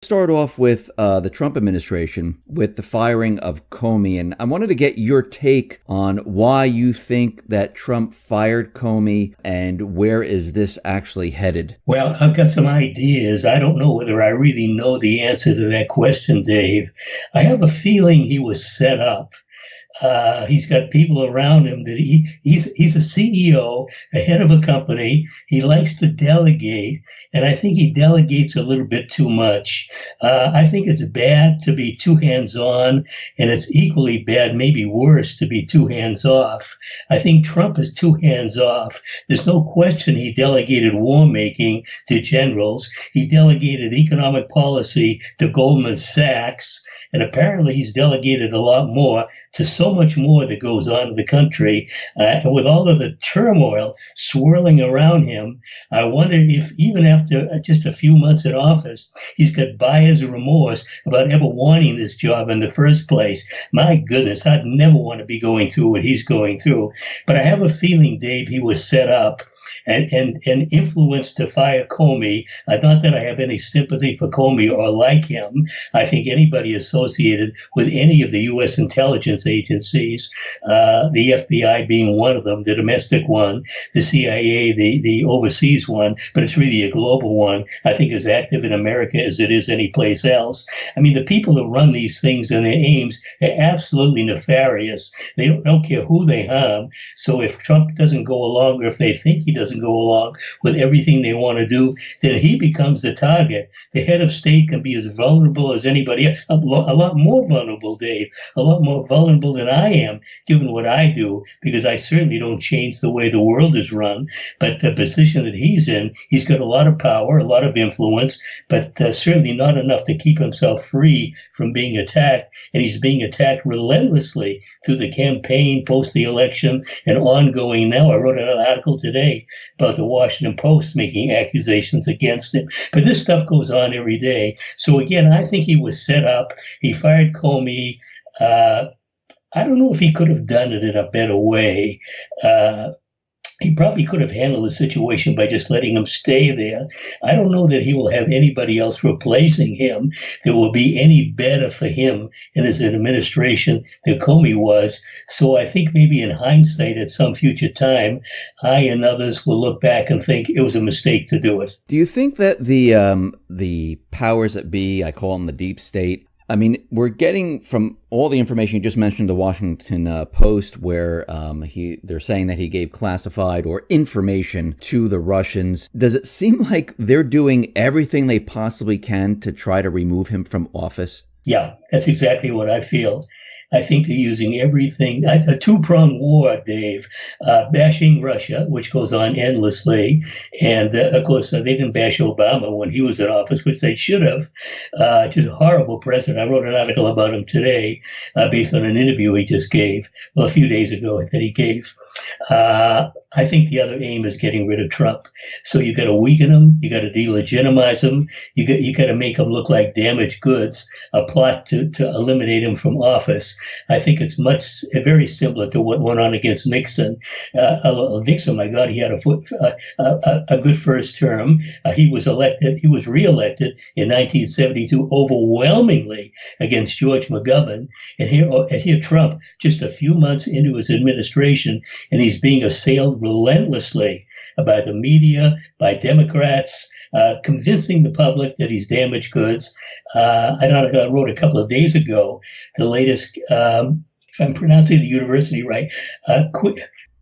Start off with the Trump administration with the firing of Comey. And I wanted to get your take on why you think that Trump fired Comey and where is this actually headed? Well, I've got some ideas. I don't know whether I really know the answer to that question, Dave. I have a feeling he was set up. He's got people around him that he's a CEO, a head of a company. He likes to delegate, and I think he delegates a little bit too much. I think it's bad to be too hands-on, and it's equally bad, maybe worse, to be too hands-off. I think Trump is too hands-off. There's no question he delegated war making to generals. He delegated economic policy to Goldman Sachs. And apparently he's delegated a lot more to so much more that goes on in the country. And with all of the turmoil swirling around him, I wonder if even after just a few months in office, he's got buyer's remorse about ever wanting this job in the first place. My goodness, I'd never want to be going through what he's going through. But I have a feeling, Dave, he was set up and influenced to fire Comey. Not that I have any sympathy for Comey or like him. I think anybody associated with any of the U.S. intelligence agencies, the FBI being one of them, the domestic one, the CIA, the overseas one, but it's really a global one, I think as active in America as it is any place else. I mean, the people that run these things and their aims are absolutely nefarious. They don't care who they harm. So if Trump doesn't go along, or if they think he doesn't go along with everything they want to do, then he becomes the target. The head of state can be as vulnerable as anybody else, a lot more vulnerable, Dave, a lot more vulnerable than I am, given what I do, because I certainly don't change the way the world is run. But the position that he's in, he's got a lot of power, a lot of influence, but certainly not enough to keep himself free from being attacked. And he's being attacked relentlessly through the campaign, post the election, and ongoing now. I wrote an article today about the Washington Post making accusations against him. But this stuff goes on every day. So again, I think he was set up. He fired Comey. I don't know if he could have done it in a better way. He probably could have handled the situation by just letting him stay there. I don't know that he will have anybody else replacing him that will be any better for him in his administration than Comey was. So I think maybe in hindsight at some future time, I and others will look back and think it was a mistake to do it. Do you think that the powers that be, I call them the deep state, I mean, we're getting from all the information you just mentioned, the Washington Post, where they're saying that he gave classified or information to the Russians. Does it seem like they're doing everything they possibly can to try to remove him from office? Yeah, that's exactly what I feel. I think they're using everything, a two-pronged war, Dave, bashing Russia, which goes on endlessly. And of course, they didn't bash Obama when he was in office, which they should have. Just a horrible president. I wrote an article about him today based on an interview he just gave, well, a few days ago that he gave. I think the other aim is getting rid of Trump. So you got to weaken him, you got to delegitimize him, you got to make him look like damaged goods. A plot to eliminate him from office. I think it's very similar to what went on against Nixon. Nixon, my God, he had a good first term. He was reelected in 1972 overwhelmingly against George McGovern. And here Trump, just a few months into his administration, and he's being assailed relentlessly by the media, by Democrats, convincing the public that he's damaged goods. I wrote a couple of days ago the latest, if I'm pronouncing the university right,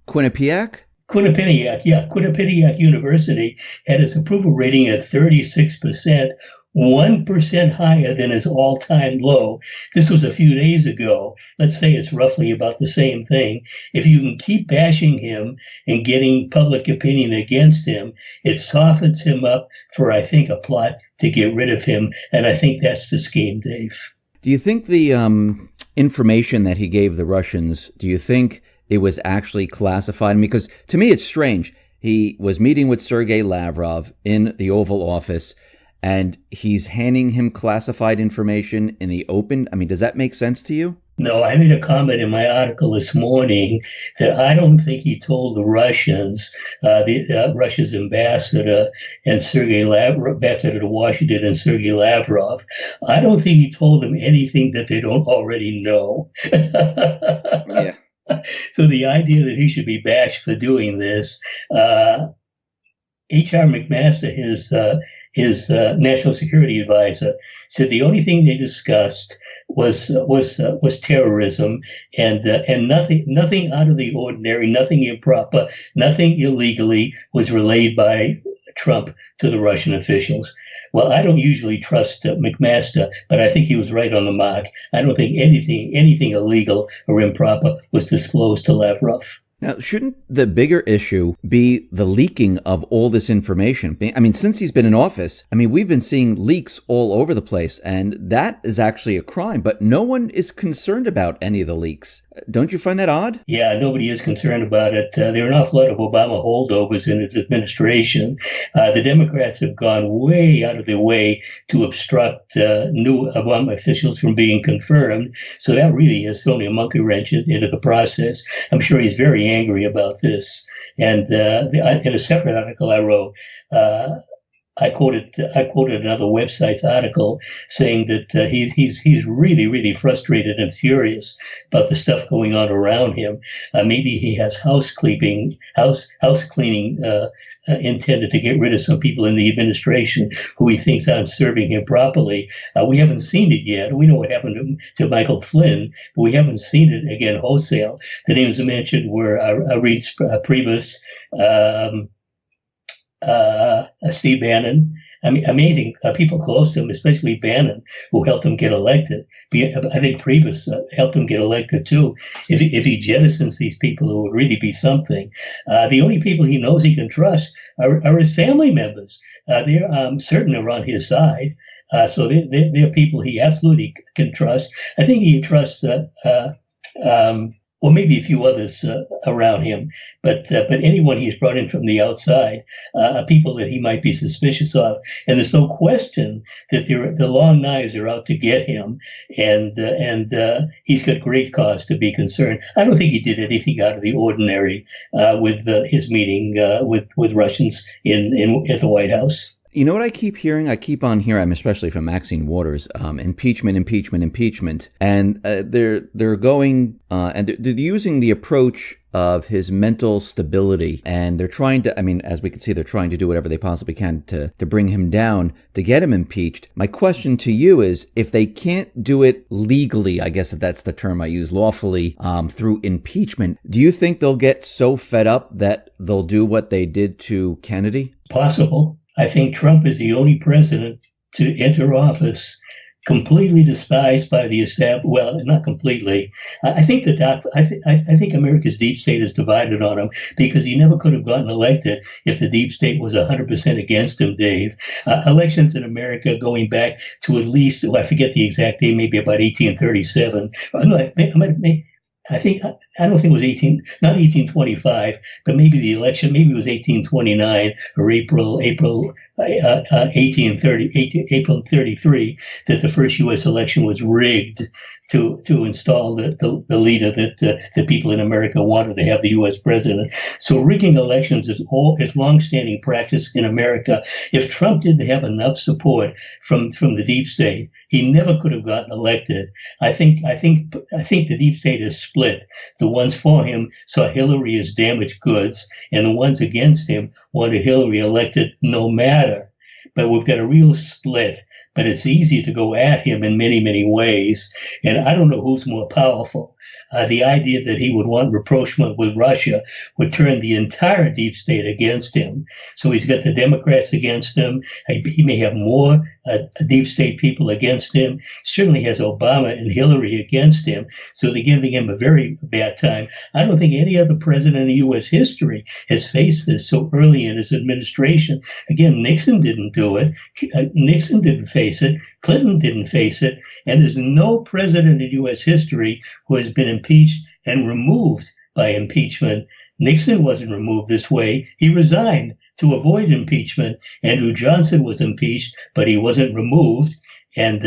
Quinnipiac? Quinnipiac, yeah. Quinnipiac University had its approval rating at 36%, 1% higher than his all-time low. This was a few days ago. Let's say it's roughly about the same thing. If you can keep bashing him and getting public opinion against him, it softens him up for, I think, a plot to get rid of him. And I think that's the scheme, Dave. Do you think the information that he gave the Russians, do you think it was actually classified? Because to me, it's strange. He was meeting with Sergei Lavrov in the Oval Office, and he's handing him classified information in the open. I mean, does that make sense to you? No, I made a comment in my article this morning that I don't think he told the Russians, Russia's ambassador and Sergei Lavrov, ambassador to Washington and Sergei Lavrov, I don't think he told them anything that they don't already know. Yeah. So the idea that he should be bashed for doing this, H.R. McMaster, his national security advisor, said the only thing they discussed was terrorism and nothing out of the ordinary, nothing improper, nothing illegally was relayed by Trump to the Russian officials. Well, I don't usually trust McMaster, but I think he was right on the mark. I don't think anything illegal or improper was disclosed to Lavrov. Now, shouldn't the bigger issue be the leaking of all this information? I mean, since he's been in office, I mean, we've been seeing leaks all over the place, and that is actually a crime, but no one is concerned about any of the leaks. Don't you find that odd? Yeah, nobody is concerned about it. There are an awful lot of Obama holdovers in its administration. The Democrats have gone way out of their way to obstruct new Obama officials from being confirmed. So that really is throwing a monkey wrench into the process. I'm sure he's very angry about this. And in a separate article I wrote, I quoted another website's article saying that he's really frustrated and furious about the stuff going on around him. Maybe he has house cleaning intended to get rid of some people in the administration who he thinks aren't serving him properly. We haven't seen it yet. We know what happened to Michael Flynn, but we haven't seen it again wholesale. The names I mentioned were Reed Priebus, Steve Bannon. I mean, amazing people close to him, especially Bannon, who helped him get elected. I think Priebus helped him get elected too. If he jettisons these people, it would really be something. The only people he knows he can trust are his family members. They're certain are on his side. So they're people he absolutely can trust. I think he trusts well, maybe a few others around him, but anyone he's brought in from the outside, people that he might be suspicious of, and there's no question that the long knives are out to get him, and he's got great cause to be concerned. I don't think he did anything out of the ordinary with his meeting with Russians at the White House. You know what I keep hearing? I keep on hearing, especially from Maxine Waters, impeachment, and they're going and they're using the approach of his mental stability, and they're trying to. I mean, as we can see, they're trying to do whatever they possibly can to bring him down, to get him impeached. My question to you is, if they can't do it legally, I guess that's the term I use, lawfully, through impeachment, do you think they'll get so fed up that they'll do what they did to Kennedy? Possible. I think Trump is the only president to enter office completely despised by the establishment. Well, not completely. I think I think America's deep state is divided on him because he never could have gotten elected if the deep state was 100% against him, Dave. Elections in America going back to at least, I forget the exact date, maybe about 1837. I don't think it was not 1825, but maybe the election, maybe it was 1829 or April 1833, that the first U.S. election was rigged to install the leader that the people in America wanted to have the U.S. president. So rigging elections is longstanding practice in America. If Trump didn't have enough support from the deep state, he never could have gotten elected. I think the deep state is split. The ones for him saw Hillary as damaged goods, and the ones against him wanted Hillary elected no matter. But we've got a real split. But it's easy to go at him in many, many ways. And I don't know who's more powerful. The idea that he would want rapprochement with Russia would turn the entire deep state against him. So he's got the Democrats against him. He may have more deep state people against him. Certainly has Obama and Hillary against him. So they're giving him a very bad time. I don't think any other president in U.S. history has faced this so early in his administration. Again, Nixon didn't do it. Nixon didn't face it. Clinton didn't face it. And there's no president in U.S. history who has been impeached and removed by impeachment. Nixon wasn't removed this way. He resigned to avoid impeachment. Andrew Johnson was impeached, but he wasn't removed. And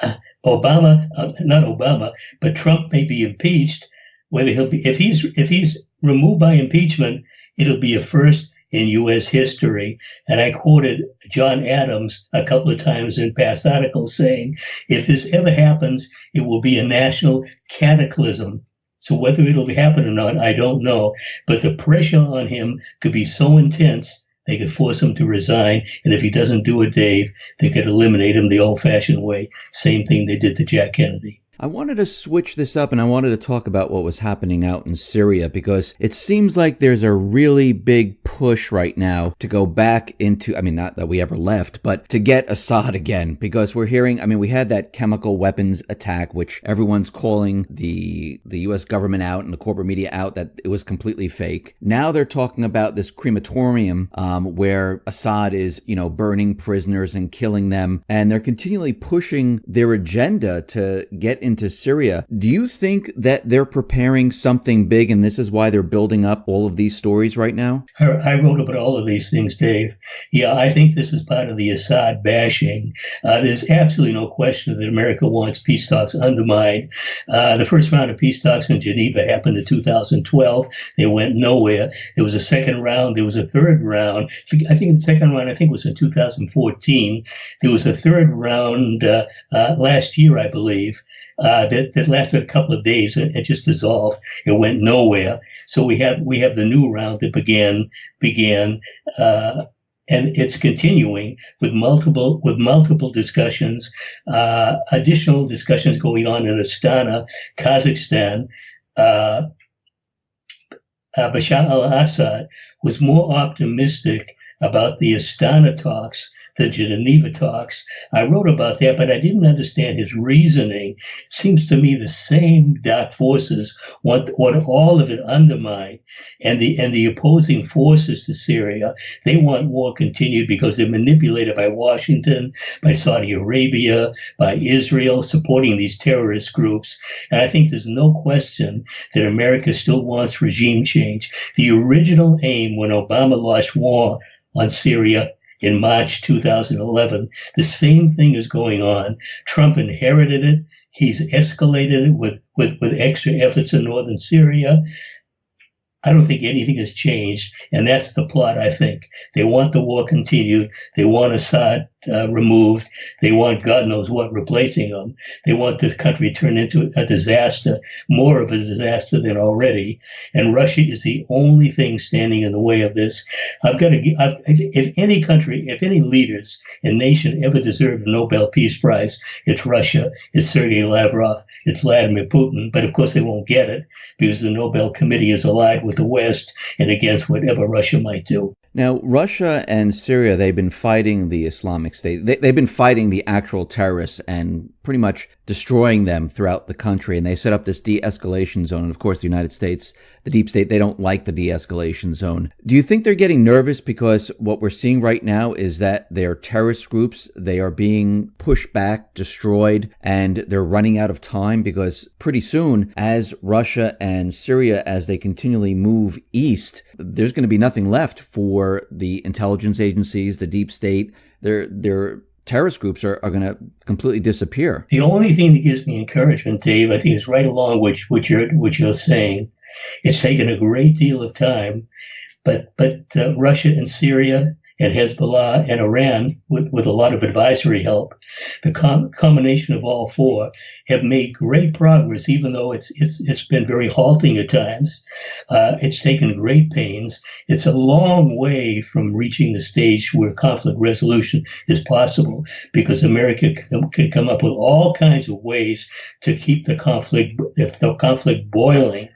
not Obama, but Trump may be impeached. Whether he'll be, if he's removed by impeachment, it'll be a first in U.S. history. And I quoted John Adams a couple of times in past articles saying, if this ever happens, it will be a national cataclysm. So whether it'll happen or not, I don't know. But the pressure on him could be so intense, they could force him to resign. And if he doesn't do it, Dave, they could eliminate him the old-fashioned way. Same thing they did to Jack Kennedy. I wanted to switch this up and I wanted to talk about what was happening out in Syria because it seems like there's a really big push right now to go back into, I mean, not that we ever left, but to get Assad again because we're hearing, I mean, we had that chemical weapons attack, which everyone's calling the U.S. government out and the corporate media out that it was completely fake. Now they're talking about this crematorium where Assad is, burning prisoners and killing them. And they're continually pushing their agenda to get into Syria. Do you think that they're preparing something big and this is why they're building up all of these stories right now? I wrote about all of these things, Dave. Yeah, I think this is part of the Assad bashing. There's absolutely no question that America wants peace talks undermined. The first round of peace talks in Geneva happened in 2012. They went nowhere. There was a second round. There was a third round. I think the second round, was in 2014. There was a third round last year, I believe. That lasted a couple of days. It just dissolved. It went nowhere. So we have the new round that began, and it's continuing with multiple discussions, additional discussions going on in Astana, Kazakhstan. Bashar al-Assad was more optimistic about the Astana talks, the Geneva talks. I wrote about that, but I didn't understand his reasoning. It seems to me the same dark forces want all of it undermined, and the opposing forces to Syria, they want war continued because they're manipulated by Washington, by Saudi Arabia, by Israel, supporting these terrorist groups. And I think there's no question that America still wants regime change. The original aim when Obama launched war on Syria in March 2011, the same thing is going on. Trump inherited it. He's escalated it with extra efforts in northern Syria. I don't think anything has changed, and that's the plot, I think. They want the war continued. They want Assad removed. They want God knows what replacing him. They want the country turned into a disaster, more of a disaster than already. And Russia is the only thing standing in the way of this. If any country, if any leaders and nation ever deserve the Nobel Peace Prize, it's Russia, it's Sergei Lavrov, it's Vladimir Putin. But of course they won't get it because the Nobel Committee is allied with the West and against whatever Russia might do. Now, Russia and Syria, they've been fighting the Islamic State. They've been fighting the actual terrorists and pretty much destroying them throughout the country. And they set up this de-escalation zone. And of course, the United States, the deep state, they don't like the de-escalation zone. Do you think they're getting nervous because what we're seeing right now is that they're terrorist groups, they are being pushed back, destroyed, and they're running out of time? Because pretty soon, as Russia and Syria, as they continually move east, there's going to be nothing left for the intelligence agencies, the deep state. Their terrorist groups are going to completely disappear. The only thing that gives me encouragement, Dave, I think is right along with what you're saying. It's taken a great deal of time, but Russia and Syria and Hezbollah and Iran, with a lot of advisory help, the combination of all four have made great progress, even though it's been very halting at times. It's taken great pains. It's a long way from reaching the stage where conflict resolution is possible, because America can come up with all kinds of ways to keep the conflict boiling.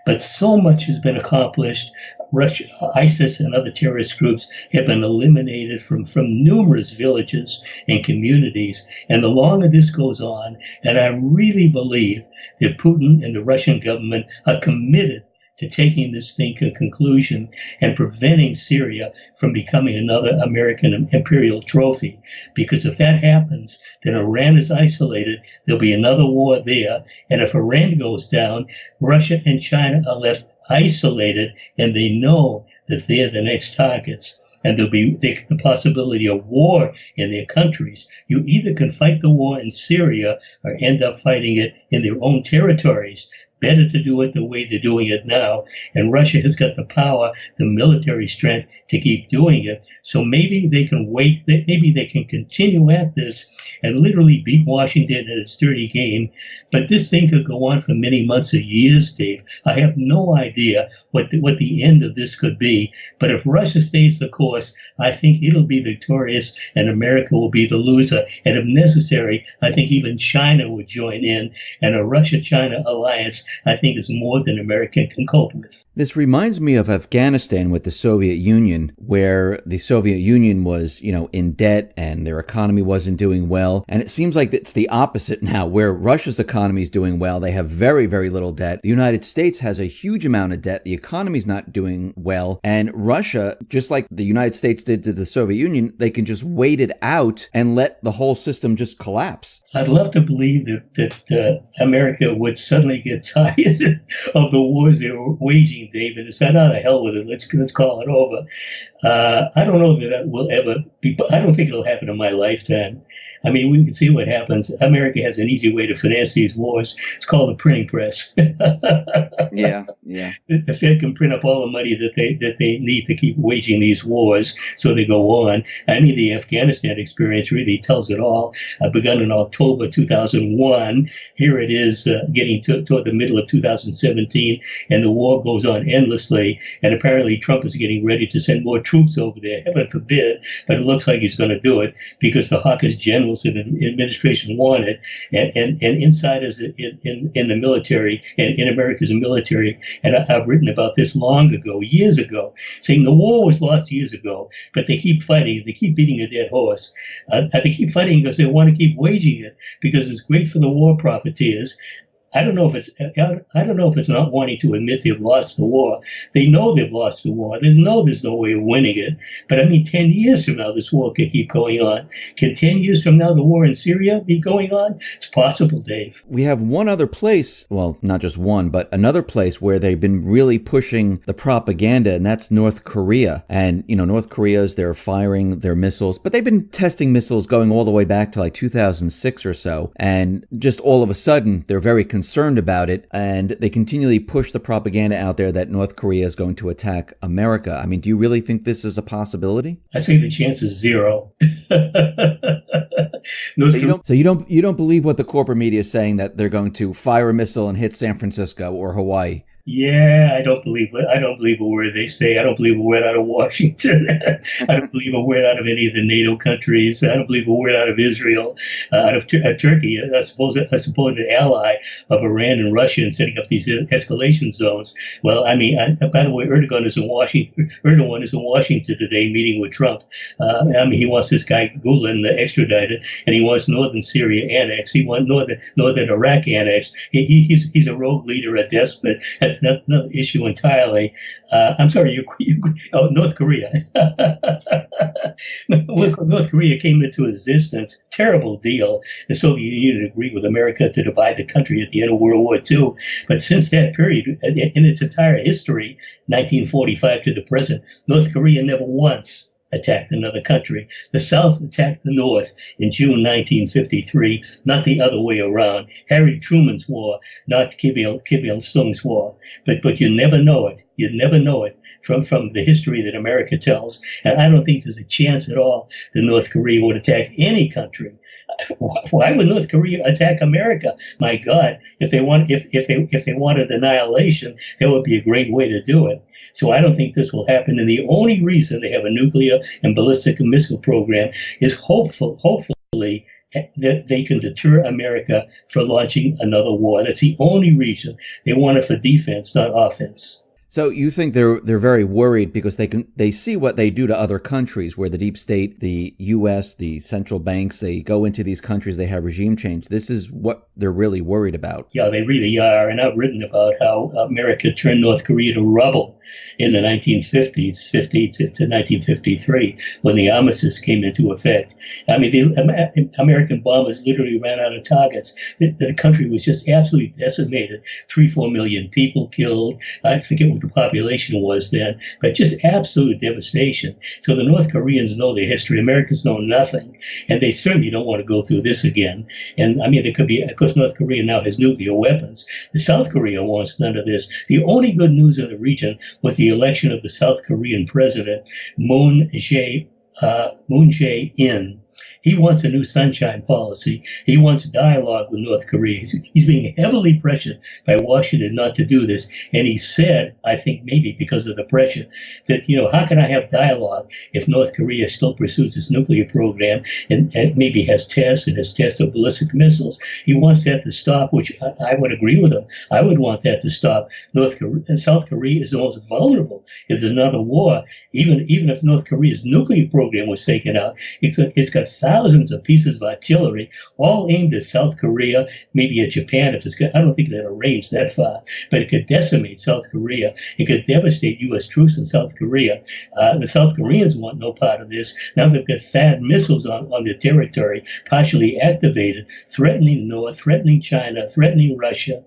But so much has been accomplished. Russia, ISIS and other terrorist groups have been eliminated from numerous villages and communities. And the longer this goes on, and I really believe that Putin and the Russian government are committed to taking this thing to conclusion and preventing Syria from becoming another American imperial trophy. Because if that happens, then Iran is isolated. There'll be another war there. And if Iran goes down, Russia and China are left isolated, and they know that they're the next targets. And there'll be the possibility of war in their countries. You either can fight the war in Syria or end up fighting it in their own territories. Better to do it the way they're doing it now. And Russia has got the power, the military strength to keep doing it. So maybe they can wait, maybe they can continue at this and literally beat Washington at its dirty game. But this thing could go on for many months or years, Dave. I have no idea what the end of this could be. But if Russia stays the course, I think it'll be victorious and America will be the loser. And if necessary, I think even China would join in. And a Russia-China alliance, I think, is more than America can cope with. This reminds me of Afghanistan with the Soviet Union, where the Soviet Union was, in debt and their economy wasn't doing well. And it seems like it's the opposite now, where Russia's economy is doing well. They have very, very little debt. The United States has a huge amount of debt. The economy's not doing well. And Russia, just like the United States did to the Soviet Union, they can just wait it out and let the whole system just collapse. I'd love to believe that America would suddenly get tired of the wars they were waging, David, and said, "Oh, the hell with it. Let's call it over." I don't know that will ever be. I don't think it'll happen in my lifetime. I mean, we can see what happens. America has an easy way to finance these wars. It's called the printing press. Yeah. The Fed can print up all the money that they need to keep waging these wars, so they go on. I mean, the Afghanistan experience really tells it all. Begun in October 2001. Here it is, getting toward the middle of 2017, and the war goes on endlessly. And apparently, Trump is getting ready to send more troops over there. Heaven forbid, but it looks like he's going to do it because the hawkish generals in the administration want it, and insiders in the military and in America's military. And I've written about this long ago, years ago, saying the war was lost years ago, but they keep fighting. They keep beating a dead horse. They keep fighting because they want to keep waging it because it's great for the war profiteers. I don't know if it's not wanting to admit they've lost the war. They know they've lost the war. There's no way of winning it. But I mean, 10 years from now, this war could keep going on. Can 10 years from now, the war in Syria be going on? It's possible, Dave. We have one other place, well, not just one, but another place where they've been really pushing the propaganda, and that's North Korea. And, North Korea's, they're firing their missiles, but they've been testing missiles going all the way back to like 2006 or so. And just all of a sudden, they're very concerned about it, and they continually push the propaganda out there that North Korea is going to attack America. I mean, do you really think this is a possibility? I say the chance is zero. So you don't believe what the corporate media is saying, that they're going to fire a missile and hit San Francisco or Hawaii? Yeah, I don't believe a word they say. I don't believe a word out of Washington. I don't believe a word out of any of the NATO countries. I don't believe a word out of Israel, out of Turkey, I suppose an ally of Iran and Russia, in setting up these escalation zones. Well, I mean, by the way, Erdogan is in Washington today, meeting with Trump. I mean, he wants this guy Gulen extradited, and he wants northern Syria annexed. He wants northern Iraq annexed. He's a rogue leader, a despot. That's another issue entirely. I'm sorry, North Korea. When North Korea came into existence, terrible deal. The Soviet Union agreed with America to divide the country at the end of World War II. But since that period, in its entire history, 1945 to the present, North Korea never once attacked another country. The South attacked the North in June 1953, not the other way around. Harry Truman's war, not Kim Il-sung's war. But you never know it. You never know it from the history that America tells. And I don't think there's a chance at all that North Korea would attack any country. Why would North Korea attack America? My God, if they wanted annihilation, that would be a great way to do it. So I don't think this will happen. And the only reason they have a nuclear and ballistic missile program is hopefully that they can deter America from launching another war. That's the only reason. They want it for defense, not offense. So you think they're very worried because they see what they do to other countries, where the deep state, the U.S., the central banks, they go into these countries, they have regime change. This is what they're really worried about. Yeah, they really are. And I've written about how America turned North Korea to rubble in the 1950s, 50 to 1953, when the armistice came into effect. I mean, the American bombers literally ran out of targets. The country was just absolutely decimated. 4 million people killed. I forget what the population was then, but just absolute devastation. So the North Koreans know their history. Americans know nothing, and they certainly don't want to go through this again. And I mean, there could be, of course, North Korea now has nuclear weapons. The South Korea wants none of this. The only good news in the region was the election of the South Korean president, Moon Jae-in. He wants a new sunshine policy. He wants dialogue with North Korea. He's being heavily pressured by Washington not to do this. And he said, I think maybe because of the pressure, that, how can I have dialogue if North Korea still pursues its nuclear program and maybe has tests of ballistic missiles? He wants that to stop, which I would agree with him. I would want that to stop. South Korea is the most vulnerable if there's another war. Even if North Korea's nuclear program was taken out, it's got thousands of pieces of artillery, all aimed at South Korea, maybe at Japan. I don't think it'll range that far, but it could decimate South Korea. It could devastate U.S. troops in South Korea. The South Koreans want no part of this. Now they've got THAAD missiles on their territory, partially activated, threatening the North, threatening China, threatening Russia.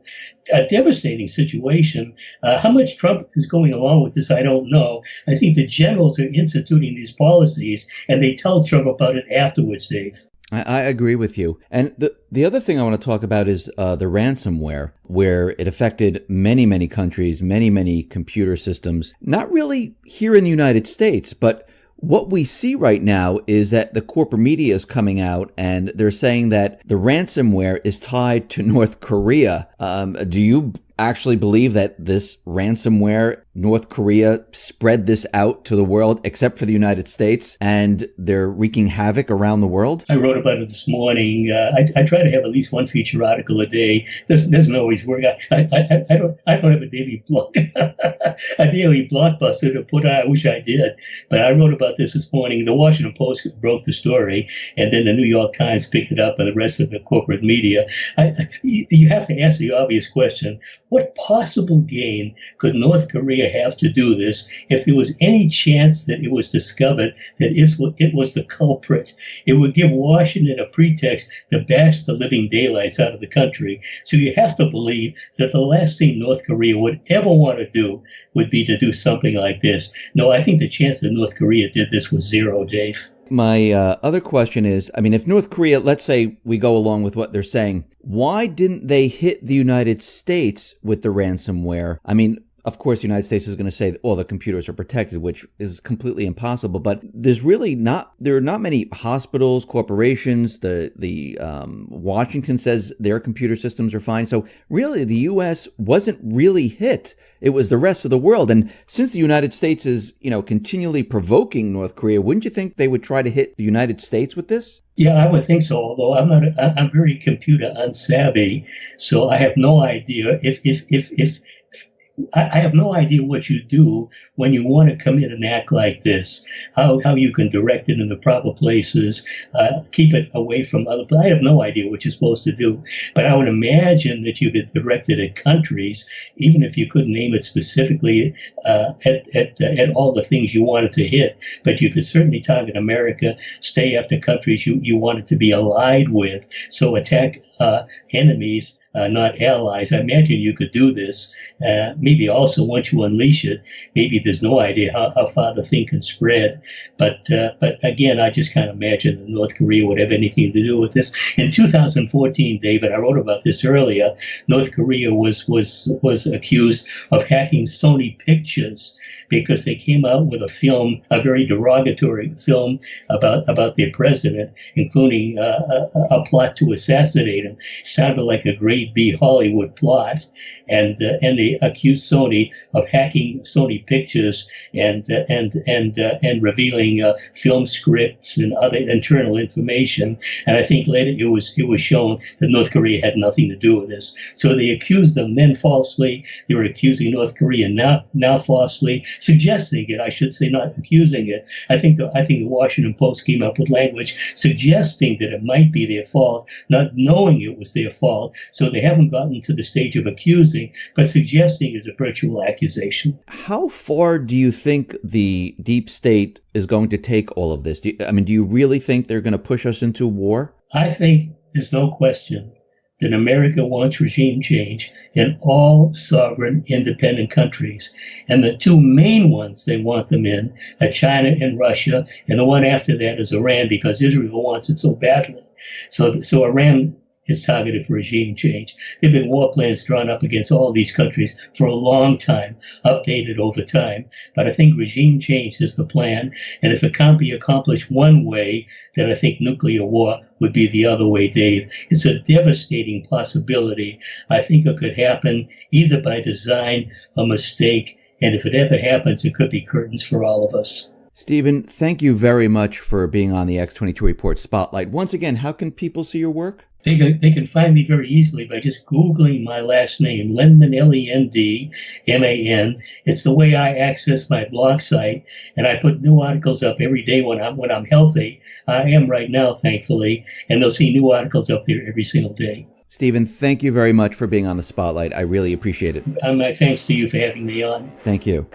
A devastating situation. How much Trump is going along with this, I don't know. I think the generals are instituting these policies, and they tell Trump about it afterwards, Dave. I agree with you. And the other thing I want to talk about is the ransomware, where it affected many, many countries, many, many computer systems, not really here in the United States, but what we see right now is that the corporate media is coming out and they're saying that the ransomware is tied to North Korea. Do you actually believe that this ransomware, North Korea spread this out to the world except for the United States, and they're wreaking havoc around the world? I wrote about it this morning. I try to have at least one feature article a day. This doesn't always work. I don't have a daily blog, a daily blockbuster to put on. I wish I did, but I wrote about this morning. The Washington Post broke the story, and then the New York Times picked it up, and the rest of the corporate media. You have to ask the obvious question: what possible gain could North Korea have to do this if there was any chance that it was discovered that it was the culprit? It would give Washington a pretext to bash the living daylights out of the country. So you have to believe that the last thing North Korea would ever want to do would be to do something like this. No, I think the chance that North Korea did this was zero, Dave. My other question is, I mean, if North Korea, let's say we go along with what they're saying, why didn't they hit the United States with the ransomware? I mean, of course, the United States is going to say, oh, the computers are protected, which is completely impossible. But there are not many hospitals, corporations. The Washington says their computer systems are fine. So really, the U.S. wasn't really hit. It was the rest of the world. And since the United States is, continually provoking North Korea, wouldn't you think they would try to hit the United States with this? Yeah, I would think so. Although I'm very computer unsavvy, so I have no idea if I have no idea what you do when you want to commit an act like this, how you can direct it in the proper places, keep it away from other places. I have no idea what you're supposed to do. But I would imagine that you could direct it at countries, even if you couldn't name it specifically at all the things you wanted to hit. But you could certainly target America, stay after countries you wanted to be allied with. So attack enemies, not allies. I imagine you could do this. Maybe also once you unleash it, maybe there's no idea how far the thing can spread. But again, I just can't imagine that North Korea would have anything to do with this. In 2014, David, I wrote about this earlier. North Korea was accused of hacking Sony Pictures because they came out with a very derogatory film about their president, including a plot to assassinate him. It sounded like a grade B Hollywood plot, and they accused Sony of hacking Sony Pictures and revealing film scripts and other internal information. And I think later it was shown that North Korea had nothing to do with this. So they accused them then falsely. They were accusing North Korea now falsely, suggesting it. I should say not accusing it. I think the Washington Post came up with language suggesting that it might be their fault, not knowing it was their fault. So they haven't gotten to the stage of accusing, but suggesting is a virtual accusation. How far do you think the deep state is going to take all of this? Do you really think they're going to push us into war? I think there's no question that America wants regime change in all sovereign, independent countries. And the two main ones they want them in are China and Russia, and the one after that is Iran, because Israel wants it so badly. So Iran is targeted for regime change. There have been war plans drawn up against all these countries for a long time, updated over time. But I think regime change is the plan. And if it can't be accomplished one way, then I think nuclear war would be the other way, Dave. It's a devastating possibility. I think it could happen either by design or mistake. And if it ever happens, it could be curtains for all of us. Stephen, thank you very much for being on the X22 Report Spotlight. Once again, how can people see your work? They can find me very easily by just Googling my last name, Lendman, Lendman. It's the way I access my blog site, and I put new articles up every day when I'm healthy. I am right now, thankfully, and they'll see new articles up there every single day. Stephen, thank you very much for being on the Spotlight. I really appreciate it. My thanks to you for having me on. Thank you.